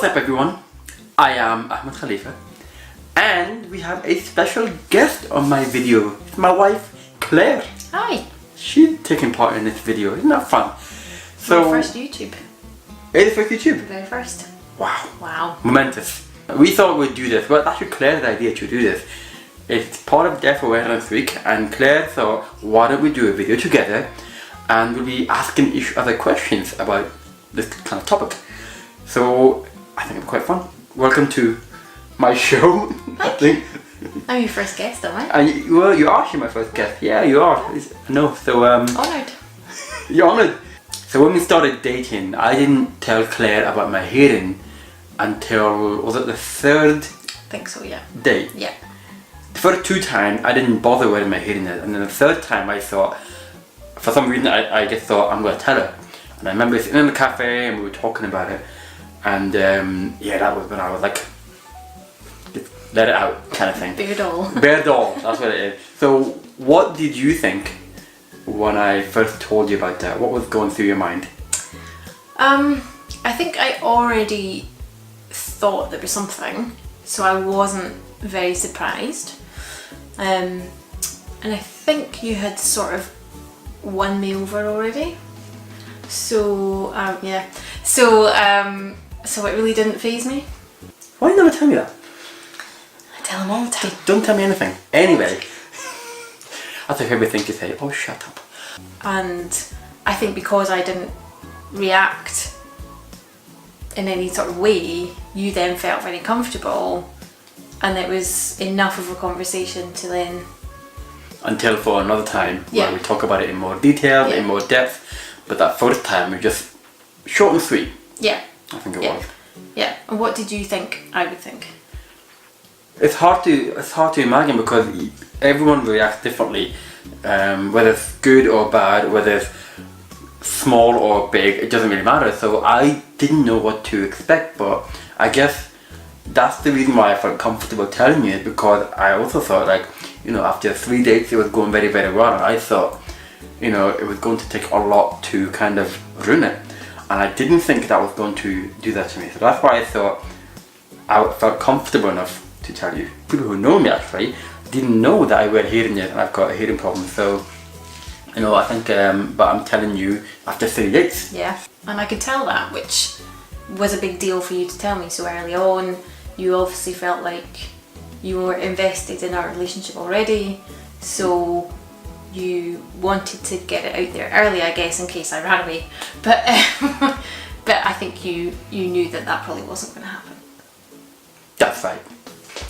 What's up everyone? I am Ahmed Khalifa and we have a special guest on my video. It's my wife Claire. Hi. She's taking part in this video. Isn't that fun? So my first YouTube. It's the first YouTube? The very first. Wow. Wow. Momentous. We thought we'd do this, but actually Claire's idea to do this. It's part of Deaf Awareness Week and Claire thought, why don't we do a video together and we'll be asking each other questions about this kind of topic. So I think it'll be quite fun. Welcome to my show. I think. I'm your first guest, am I? And you are actually my first guest. Yeah, you are. No, so honoured. You're honoured. So when we started dating, I didn't tell Claire about my hearing until, was it the third? I think so, yeah. Date? Yeah. The first two times I didn't bother wearing my hearing aid, and then the third time I thought, for some reason I just thought I'm going to tell her. And I remember sitting in the cafe and we were talking about it, and yeah, that was when I was like, let it out kind of thing. Bare doll. Bare doll, that's what it is. So what did you think when I first told you about that? What was going through your mind? I think I already thought there was something, so I wasn't very surprised. And I think you had sort of won me over already. So yeah. So it really didn't faze me. Why you never tell me that? I tell him all the time. Don't tell me anything. Anyway. That's a favorite thing to say. Oh, shut up. And I think because I didn't react in any sort of way, you then felt very comfortable, and it was enough of a conversation to then... Until for another time, yeah, where we talk about it in more detail, yeah, in more depth, but that first time we just short and sweet. Yeah. I think it yeah, was. Yeah. And what did you think I would think? It's hard to imagine because everyone reacts differently, whether it's good or bad, whether it's small or big, it doesn't really matter. So I didn't know what to expect, but I guess that's the reason why I felt comfortable telling you it, because I also thought, like, you know, after 3 dates it was going very, very well, and I thought, you know, it was going to take a lot to kind of ruin it, and I didn't think that was going to do that to me. So that's why I thought I felt comfortable enough to tell you. People who know me actually didn't know that I wear hearing aids and I've got a hearing problem. So, you know, I think, but I'm telling you after 3 dates. Yeah, and I could tell that, which was a big deal for you to tell me so early on. You obviously felt like you were invested in our relationship already, so you wanted to get it out there early, I guess, in case I ran away. But but I think you knew that probably wasn't going to happen. That's right.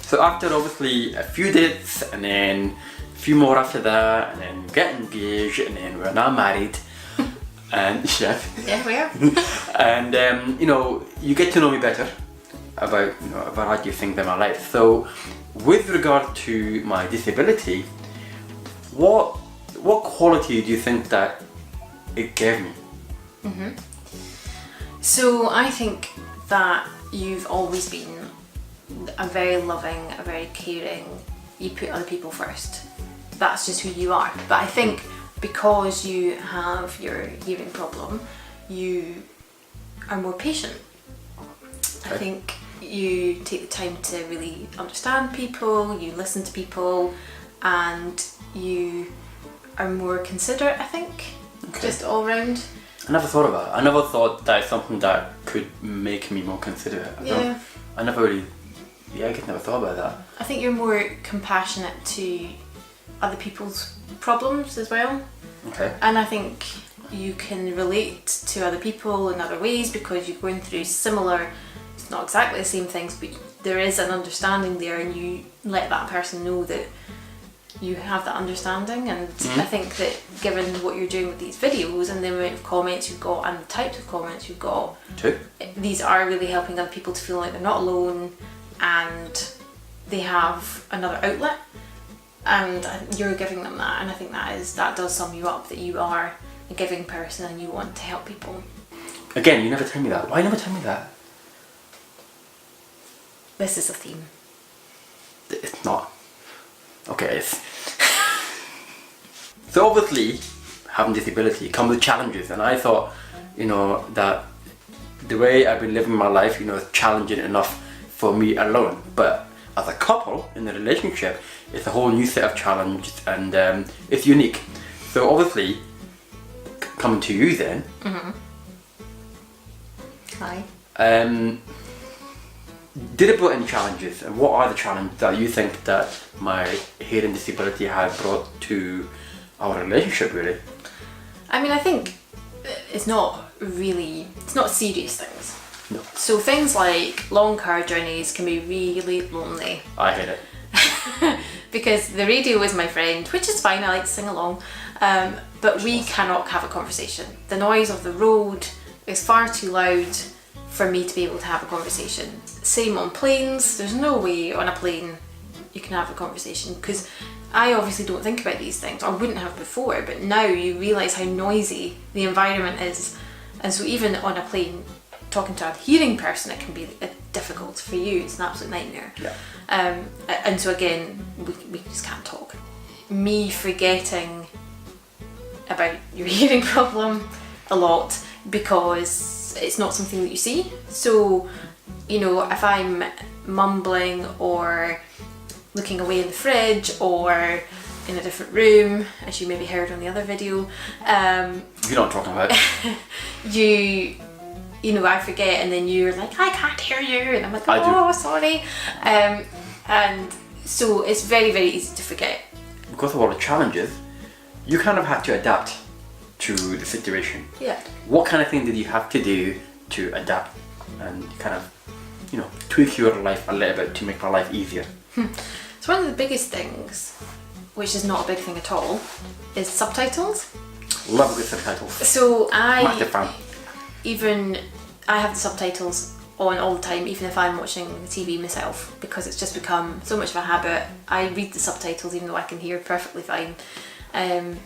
So after obviously a few dates and then a few more after that, and then we get engaged, and then we're now married. And yeah, we are. And you know, you get to know me better about, you know, a variety of things in my life. So with regard to my disability, what quality do you think that it gave me? So I think that you've always been a very loving, a very caring, you put other people first. That's just who you are. But I think because you have your hearing problem, you are more patient. I think you take the time to really understand people, you listen to people, and you are more considerate, I think, just all round. I never thought about it. I never thought that it's something that could make me more considerate. I never really, I guess never thought about that. I think you're more compassionate to other people's problems as well. Okay. And I think you can relate to other people in other ways because you're going through similar, it's not exactly the same things, but there is an understanding there, and you let that person know that you have that understanding. And I think that given what you're doing with these videos and the amount of comments you've got and the types of comments you've got, these are really helping other people to feel like they're not alone and they have another outlet, and you're giving them that. And I think that does sum you up, that you are a giving person and you want to help people. Again, you never tell me that. Why never tell me that? This is a theme. It's not. Okay, it is. So obviously, having disability comes with challenges, and I thought, you know, that the way I've been living my life, you know, is challenging enough for me alone. But as a couple in a relationship, it's a whole new set of challenges, and it's unique. So obviously, coming to you then. Hi. Did it brought any challenges, and what are the challenges that you think that my hearing disability has brought to our relationship, really? I mean, I think it's not serious things. No. So things like long car journeys can be really lonely. I hate it. Because the radio is my friend, which is fine, I like to sing along, but we cannot have a conversation. The noise of the road is far too loud for me to be able to have a conversation. Same on planes, there's no way on a plane you can have a conversation, because I obviously don't think about these things, or wouldn't have before, but now you realise how noisy the environment is, and so even on a plane, talking to a hearing person, it can be difficult for you. It's an absolute nightmare. Yeah. And so again, we just can't talk. Me forgetting about your hearing problem a lot because it's not something that you see. So, you know, if I'm mumbling or looking away in the fridge or in a different room, as you maybe heard on the other video, You know what I'm talking about. you know, I forget, and then you're like, I can't hear you, and I'm like, oh, sorry. And so it's very, very easy to forget. Because of all the challenges, you kind of had to adapt to the situation. Yeah. What kind of thing did you have to do to adapt and kind of, you know, tweak your life a little bit to make my life easier? So one of the biggest things, which is not a big thing at all, is subtitles. Love a good subtitles. So Massive fan. I have the subtitles on all the time, even if I'm watching the TV myself, because it's just become so much of a habit. I read the subtitles even though I can hear perfectly fine, and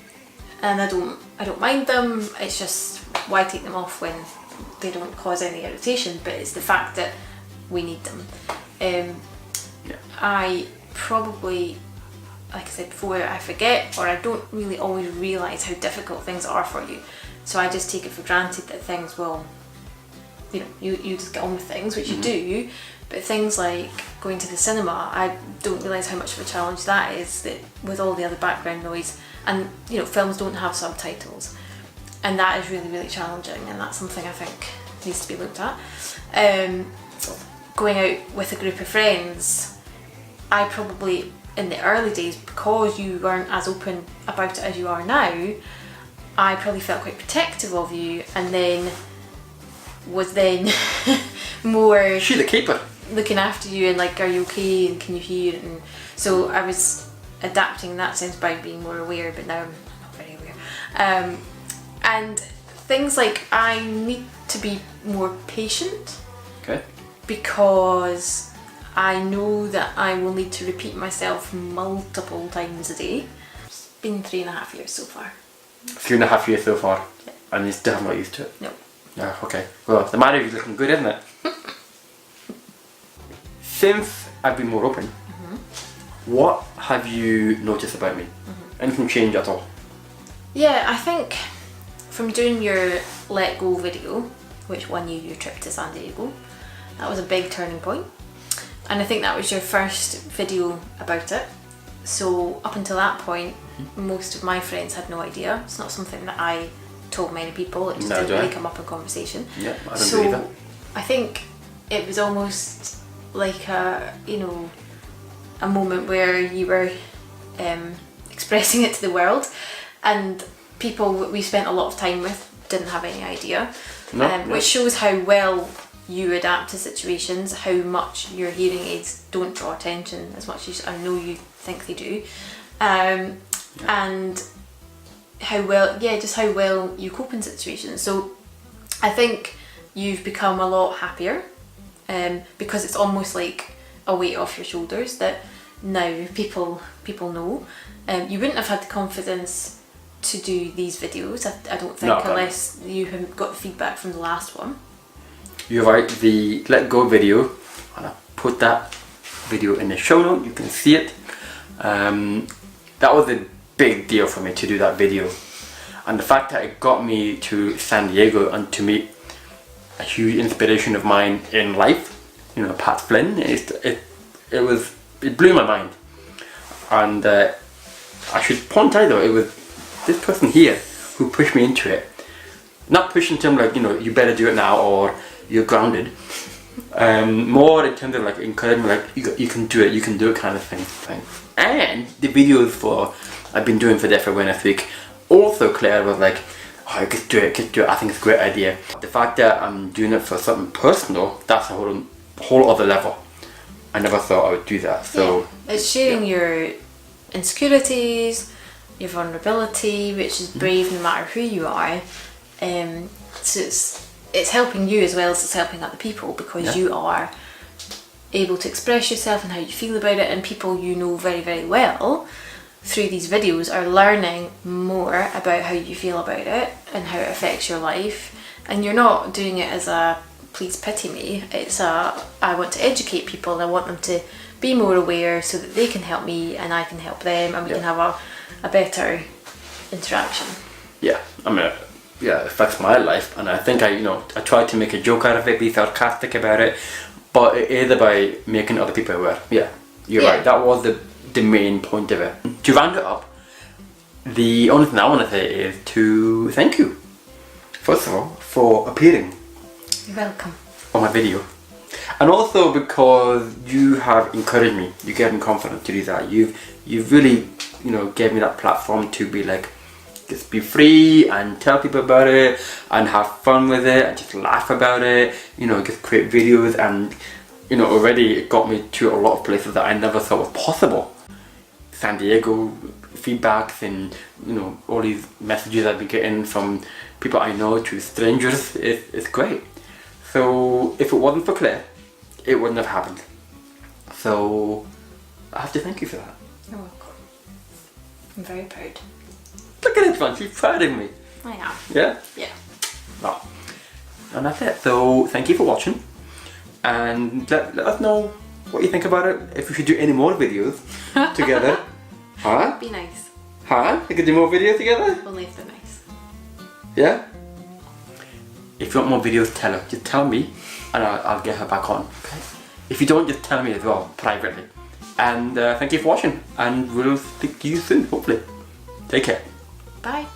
I don't mind them. It's just, why take them off when they don't cause any irritation? But it's the fact that we need them. I probably, like I said before, I forget, or I don't really always realise how difficult things are for you. So I just take it for granted that things will, you know, you just get on with things, which you do, but things like going to the cinema, I don't realise how much of a challenge that is, that with all the other background noise, and you know, films don't have subtitles, and that is really, really challenging, and that's something I think needs to be looked at. Going out with a group of friends, I probably, in the early days, because you weren't as open about it as you are now, I probably felt quite protective of you, and then was then more She's the keeper. looking after you and like, are you okay and can you hear? And so I was adapting in that sense by being more aware, but now I'm not very aware. And things like, I need to be more patient. Okay. Because I know that I will need to repeat myself multiple times a day. It's been 3.5 years so far. 3.5 years so far. Yeah. And you still have not used to it? No. Yeah, okay. Well, the marriage is looking good, isn't it? Since I've been more open, what have you noticed about me? Anything change at all? Yeah, I think from doing your Let Go video, which won you your trip to San Diego, that was a big turning point. And I think that was your first video about it. So up until that point, most of my friends had no idea. It's not something that I told many people. It just didn't really come up in conversation. Yeah, I don't believe that. I think it was almost like a moment where you were expressing it to the world, and people we spent a lot of time with didn't have any idea. Which shows how well you adapt to situations, how much your hearing aids don't draw attention as much as I know you think they do, and how well you cope in situations. So I think you've become a lot happier, because it's almost like a weight off your shoulders that now people know. You wouldn't have had the confidence to do these videos, I don't think, unless you had got the feedback from the last one. You're right, the Let Go video, and I'll put that video in the show note, you can see it. That was a big deal for me to do that video, and the fact that it got me to San Diego and to meet a huge inspiration of mine in life. You know, Pat Flynn. It blew my mind, and I should point out though, it was this person here who pushed me into it. Not pushing to him like, you know, you better do it now or you're grounded. More in terms of like encouraging me, like you can do it kind of thing. And the videos I've been doing for Deaf Awareness Week, also Claire was like, oh, just do it, I think it's a great idea. The fact that I'm doing it for something personal, that's a whole other level. I never thought I would do that. So yeah. It's sharing your insecurities, your vulnerability, which is brave no matter who you are. So it's helping you as well as it's helping other people, because you are able to express yourself and how you feel about it, and people you know very, very well through these videos are learning more about how you feel about it and how it affects your life. And you're not doing it as a please pity me, it's a I want to educate people and I want them to be more aware so that they can help me and I can help them, and we can have a better interaction. Yeah, I mean, it affects my life, and I think I tried to make a joke out of it, be sarcastic about it, but it is about making other people aware. Yeah, you're right, that was the main point of it. To round it up, the only thing I want to say is to thank you, first of all, for appearing. You're welcome. On my video. And also because you have encouraged me, you gave me confidence to do that. You've really, gave me that platform to be like, just be free and tell people about it and have fun with it and just laugh about it, just create videos, and already it got me to a lot of places that I never thought was possible. San Diego feedbacks and all these messages I've been getting from people I know to strangers, it's great. So if it wasn't for Claire, it wouldn't have happened. So I have to thank you for that. You're welcome. I'm very proud. Look at this one, she's proud of me. I am. Yeah? Yeah. Oh. And that's it. So thank you for watching, and let us know what you think about it. If we should do any more videos together. Huh? Be nice. Huh? We could do more videos together? Only if they're nice. Yeah? If you want more videos, tell her. Just tell me and I'll get her back on. Okay? If you don't, just tell me as well, privately. And thank you for watching, and we'll speak to you soon, hopefully. Take care. Bye.